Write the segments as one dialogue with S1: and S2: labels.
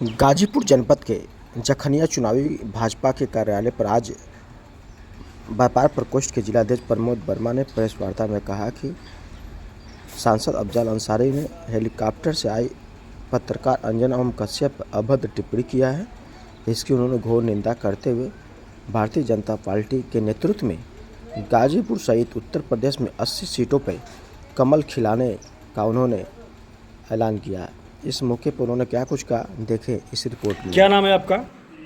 S1: गाजीपुर जनपद के जखनिया चुनावी भाजपा के कार्यालय पर आज व्यापार प्रकोष्ठ के जिलाध्यक्ष प्रमोद वर्मा ने प्रेस वार्ता में कहा कि सांसद अफजल अंसारी ने हेलीकॉप्टर से आई पत्रकार अंजना ओम कश्यप पर अभद्र टिप्पणी किया है। इसकी उन्होंने घोर निंदा करते हुए भारतीय जनता पार्टी के नेतृत्व में गाजीपुर सहित उत्तर प्रदेश में 80 सीटों पर कमल खिलाने का उन्होंने ऐलान किया। इस मौके पर उन्होंने क्या कुछ कहा, देखें इस रिपोर्ट में।
S2: क्या नाम है आपका?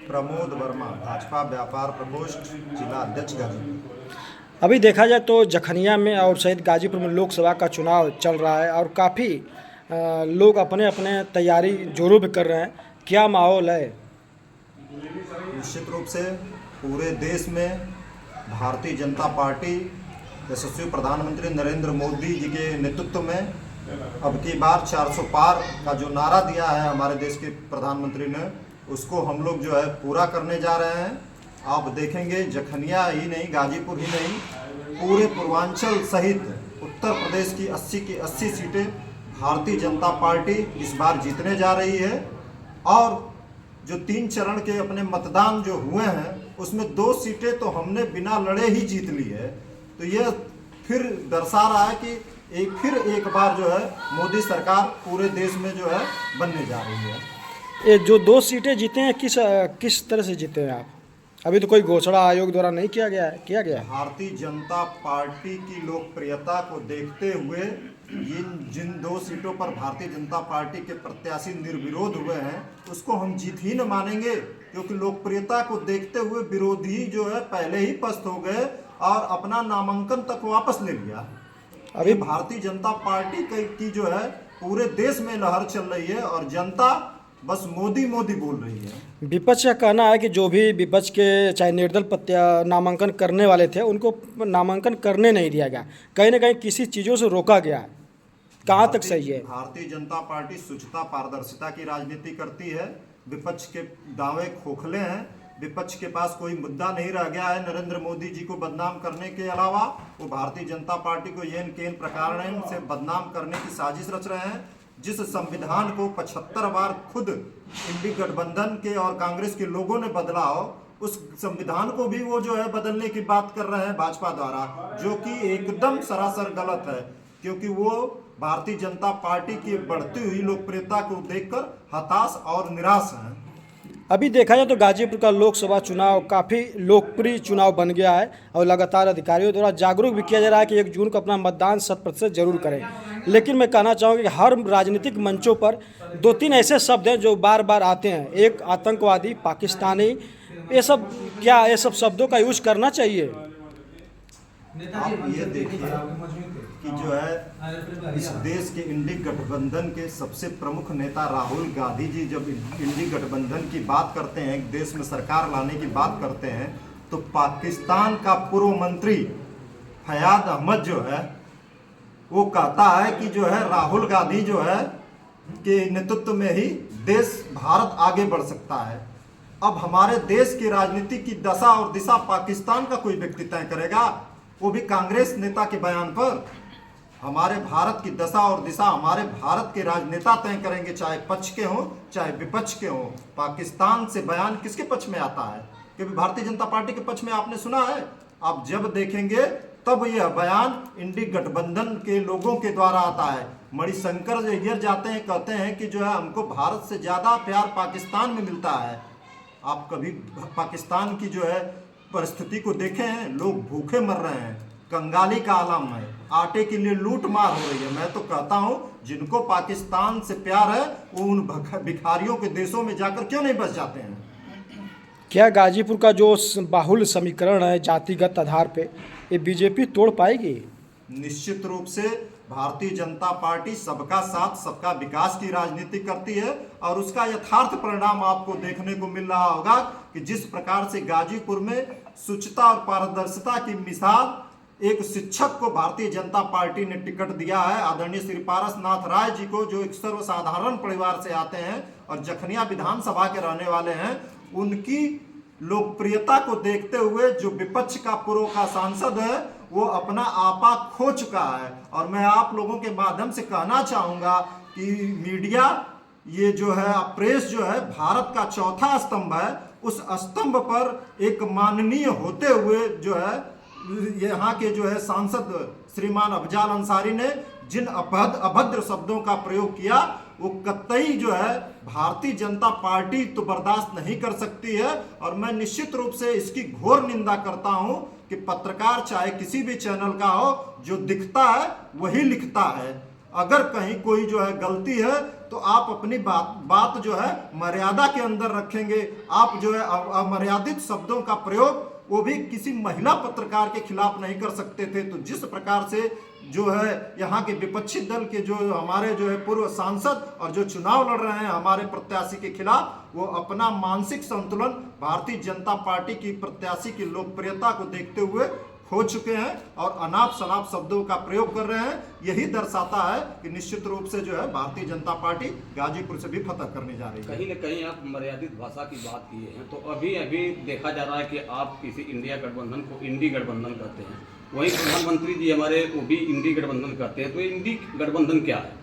S3: प्रमोद वर्मा, भाजपा व्यापार प्रकोष्ठ जिला अध्यक्ष गाजीपुर।
S2: अभी देखा जाए तो जखनिया में और सहित गाजीपुर में लोकसभा का चुनाव चल रहा है और काफ़ी लोग अपने अपने तैयारी जोरों पे कर रहे हैं। क्या माहौल है?
S3: निश्चित रूप से पूरे देश में भारतीय जनता पार्टी यशस्वी प्रधानमंत्री नरेंद्र मोदी जी के नेतृत्व में अब की बार 400 पार का जो नारा दिया है हमारे देश के प्रधानमंत्री ने, उसको हम लोग जो है पूरा करने जा रहे हैं। आप देखेंगे जखनिया ही नहीं, गाजीपुर ही नहीं, पूरे पूर्वांचल सहित उत्तर प्रदेश की 80 की 80 सीटें भारतीय जनता पार्टी इस बार जीतने जा रही है। और जो 3 चरण के अपने मतदान जो हुए हैं उसमें 2 सीटें तो हमने बिना लड़े ही जीत ली है। तो यह फिर दर्शा रहा है कि एक बार जो है मोदी सरकार पूरे देश में जो है बनने जा रही है।
S2: ये जो 2 सीटें जीते हैं किस तरह से जीते हैं आप? अभी तो कोई घोषणा आयोग द्वारा नहीं किया गया है।
S3: भारतीय जनता पार्टी की लोकप्रियता को देखते हुए जिन 2 सीटों पर भारतीय जनता पार्टी के प्रत्याशी निर्विरोध हुए हैं उसको हम जीत ही न मानेंगे, क्योंकि लोकप्रियता को देखते हुए विरोधी जो है पहले ही पस्त हो गए और अपना नामांकन तक वापस ले लिया। अभी भारतीय जनता पार्टी की जो है पूरे देश में लहर चल रही है और जनता बस मोदी मोदी बोल रही है।
S2: विपक्ष का कहना है कि जो भी विपक्ष के चाहे निर्दल नामांकन करने वाले थे उनको नामांकन करने नहीं दिया गया, कहीं ना कहीं किसी चीज़ों से रोका गया है। कहाँ तक सही है?
S3: भारतीय जनता पार्टी शुचिता पारदर्शिता की राजनीति करती है। विपक्ष के दावे खोखले हैं, विपक्ष के पास कोई मुद्दा नहीं रह गया है नरेंद्र मोदी जी को बदनाम करने के अलावा। वो भारतीय जनता पार्टी को येन केन प्रकार से बदनाम करने की साजिश रच रहे हैं। जिस संविधान को 75 बार खुद इंडी गठबंधन के और कांग्रेस के लोगों ने बदला हो, उस संविधान को भी वो जो है बदलने की बात कर रहे हैं भाजपा द्वारा, जो कि एकदम सरासर गलत है, क्योंकि वो भारतीय जनता पार्टी की बढ़ती हुई लोकप्रियता को देखकर हताश और निराश हैं।
S2: अभी देखा जाए तो गाजीपुर का लोकसभा चुनाव काफ़ी लोकप्रिय चुनाव बन गया है और लगातार अधिकारियों द्वारा जागरूक भी किया जा रहा है कि 1 जून को अपना मतदान 100% जरूर करें। लेकिन मैं कहना चाहूँगा कि हर राजनीतिक मंचों पर 2-3 ऐसे शब्द हैं जो बार बार आते हैं। एक आतंकवादी, पाकिस्तानी, ये सब शब्दों का यूज करना चाहिए।
S3: आप ये देखिए कि जो है इस देश के इंडी गठबंधन के सबसे प्रमुख नेता राहुल गांधी जी जब इंडी गठबंधन की बात करते हैं, देश में सरकार लाने की बात करते हैं, तो पाकिस्तान का पूर्व मंत्री फयाद अहमद जो है वो कहता है कि जो है राहुल गांधी जो है के नेतृत्व में ही देश भारत आगे बढ़ सकता है। अब हमारे देश की राजनीति की दशा और दिशा पाकिस्तान का कोई व्यक्ति तय करेगा, वो भी कांग्रेस नेता के बयान पर? हमारे भारत की दशा और दिशा हमारे भारत के राजनेता तय करेंगे, चाहे पक्ष के हों चाहे विपक्ष के हों। पाकिस्तान से बयान किसके पक्ष में आता है? क्योंकि भारतीय जनता पार्टी के पक्ष में आपने सुना है। आप जब देखेंगे तब यह बयान इंडी गठबंधन के लोगों के द्वारा आता है। मणिशंकर अय्यर जाते हैं, कहते हैं कि जो है हमको भारत से ज़्यादा प्यार पाकिस्तान में मिलता है। आप कभी पाकिस्तान की जो है परिस्थिति को देखे हैं? लोग भूखे मर रहे हैं, कंगाली का आलम है, आटे के लिए लूट मार हो रही है। मैं तो कहता हूं जिनको पाकिस्तान से प्यार है वो उन भिखारियों के देशों में जाकर क्यों नहीं बस जाते हैं?
S2: क्या गाजीपुर का जो बाहुल्य समीकरण है जातिगत आधार पे, ये बीजेपी तोड़ पाएगी?
S3: निश्चित रूप से भारतीय जनता पार्टी सबका साथ सबका विकास की राजनीति करती है और उसका यथार्थ परिणाम आपको देखने को मिल रहा होगा कि जिस प्रकार से गाजीपुर में शुचिता और पारदर्शिता की मिसाल एक शिक्षक को भारतीय जनता पार्टी ने टिकट दिया है, आदरणीय श्री पारसनाथ राय जी को, जो एक सर्वसाधारण परिवार से आते हैं और जखनिया विधानसभा के रहने वाले हैं। उनकी लोकप्रियता को देखते हुए जो विपक्ष का पूर्व का सांसद है वो अपना आपा खो चुका है। और मैं आप लोगों के माध्यम से कहना चाहूँगा कि मीडिया ये जो है प्रेस जो है भारत का चौथा स्तंभ है, उस स्तंभ पर एक माननीय होते हुए जो है यहाँ के जो है सांसद श्रीमान अफजाल अंसारी ने जिन अभद्र शब्दों का प्रयोग किया, वो कतई जो है भारतीय जनता पार्टी तो बर्दाश्त नहीं कर सकती है। और मैं निश्चित रूप से इसकी घोर निंदा करता हूं कि पत्रकार चाहे किसी भी चैनल का हो, जो दिखता है वही लिखता है। अगर कहीं कोई जो है गलती है तो आप अपनी बात जो है मर्यादा के अंदर रखेंगे। आप जो है अमर्यादित शब्दों का प्रयोग वो भी किसी महिला पत्रकार के खिलाफ नहीं कर सकते थे। तो जिस प्रकार से जो है यहाँ के विपक्षी दल के जो हमारे जो है पूर्व सांसद और जो चुनाव लड़ रहे हैं हमारे प्रत्याशी के खिलाफ, वो अपना मानसिक संतुलन भारतीय जनता पार्टी की प्रत्याशी की लोकप्रियता को देखते हुए खो चुके हैं और अनाप शनाप शब्दों का प्रयोग कर रहे हैं। यही दर्शाता है कि निश्चित रूप से जो है भारतीय जनता पार्टी गाजीपुर से भी फतह करने जा रही है।
S4: कहीं न कहीं आप मर्यादित भाषा की बात किए हैं, तो अभी देखा जा रहा है कि आप किसी इंडिया गठबंधन को इंडी गठबंधन कहते हैं, वहीं प्रधानमंत्री जी हमारे वो भी इंडी गठबंधन करते हैं। तो इंडी गठबंधन क्या है?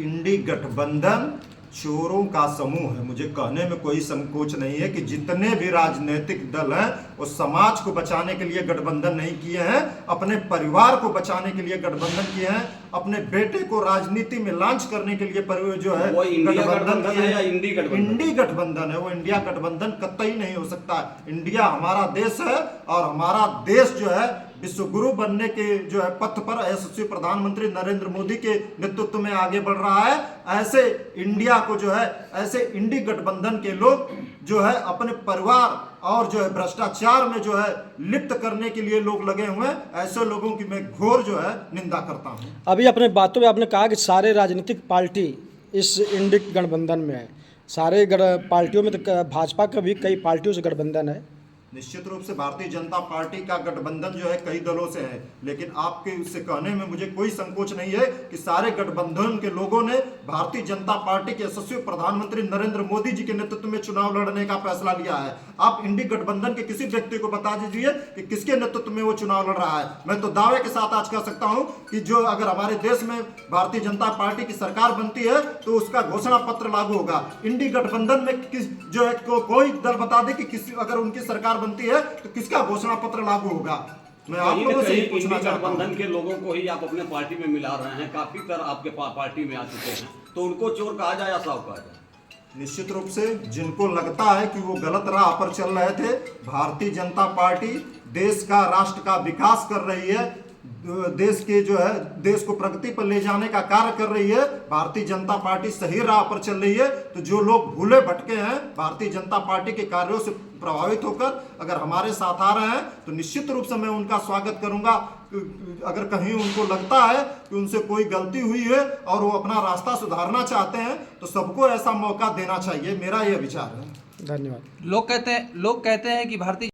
S3: इंडी गठबंधन चोरों का समूह है। मुझे कहने में कोई संकोच नहीं है कि जितने भी राजनीतिक दल हैं वो समाज को बचाने के लिए गठबंधन नहीं किए हैं, अपने परिवार को बचाने के लिए गठबंधन किए हैं, अपने बेटे को राजनीति में लॉन्च करने के लिए जो है
S4: गठबंधन है या इंडी गठबंधन?
S3: इंडी गठबंधन है, वो इंडिया गठबंधन कतई नहीं हो सकता। इंडिया हमारा देश है और हमारा देश जो है विश्वगुरु बनने के जो है पथ पर यशस्वी प्रधानमंत्री नरेंद्र मोदी के नेतृत्व में आगे बढ़ रहा है। ऐसे इंडिया को जो है ऐसे इंडी गठबंधन के लोग जो है अपने परिवार और जो है भ्रष्टाचार में जो है लिप्त करने के लिए लोग लगे हुए हैं। ऐसे लोगों की मैं घोर जो है निंदा करता हूं।
S2: अभी अपने बातों में आपने कहा कि सारे राजनीतिक पार्टी इस इंडी गठबंधन में है। सारे पार्टियों में तो भाजपा का भी कई पार्टियों से गठबंधन है।
S3: निश्चित रूप से भारतीय जनता पार्टी का गठबंधन जो है कई दलों से है, लेकिन आपके उससे कहने में मुझे कोई संकोच नहीं है कि सारे गठबंधन के लोगों ने भारतीय जनता पार्टी के यशस्वी प्रधानमंत्री नरेंद्र मोदी जी के नेतृत्व में चुनाव लड़ने का फैसला लिया है। आप इंडी गठबंधन के किसी व्यक्ति को बता दीजिए कि किसके नेतृत्व में वो चुनाव लड़ रहा है। मैं तो दावे के साथ आज कह सकता हूं कि जो अगर हमारे देश में भारतीय जनता पार्टी की सरकार बनती है तो उसका घोषणा पत्र लागू होगा। इंडी गठबंधन में किस जो है कोई दल बता दे कि किसी अगर उनकी सरकार बनती है तो किसका घोषणा पत्र लागू होगा। मैं आप लोगों से पूछना चाहता हूं।
S4: गठबंधन के लोगों को ही आप अपने पार्टी में मिला रहे हैं, काफी तरह आपके पार्टी में आ चुके हैं, तो उनको चोर कहा जाए या साहब कहा जाए?
S3: निश्चित रूप से जिनको लगता है कि वो गलत राह पर चल रहे थे, भारतीय जनता पार्टी देश का राष्ट्र का विकास कर रही है, देश के जो है देश को प्रगति पर ले जाने का कार्य कर रही है। भारतीय जनता पार्टी सही राह पर चल रही है। तो जो लोग भूले भटके हैं भारतीय जनता पार्टी के कार्यों से प्रभावित होकर अगर हमारे साथ आ रहे हैं तो निश्चित रूप से मैं उनका स्वागत करूंगा। अगर कहीं उनको लगता है कि उनसे कोई गलती हुई है और वो अपना रास्ता सुधारना चाहते हैं तो सबको ऐसा मौका देना चाहिए, मेरा यह विचार है।
S2: धन्यवाद।
S5: लोग कहते हैं कि भारतीय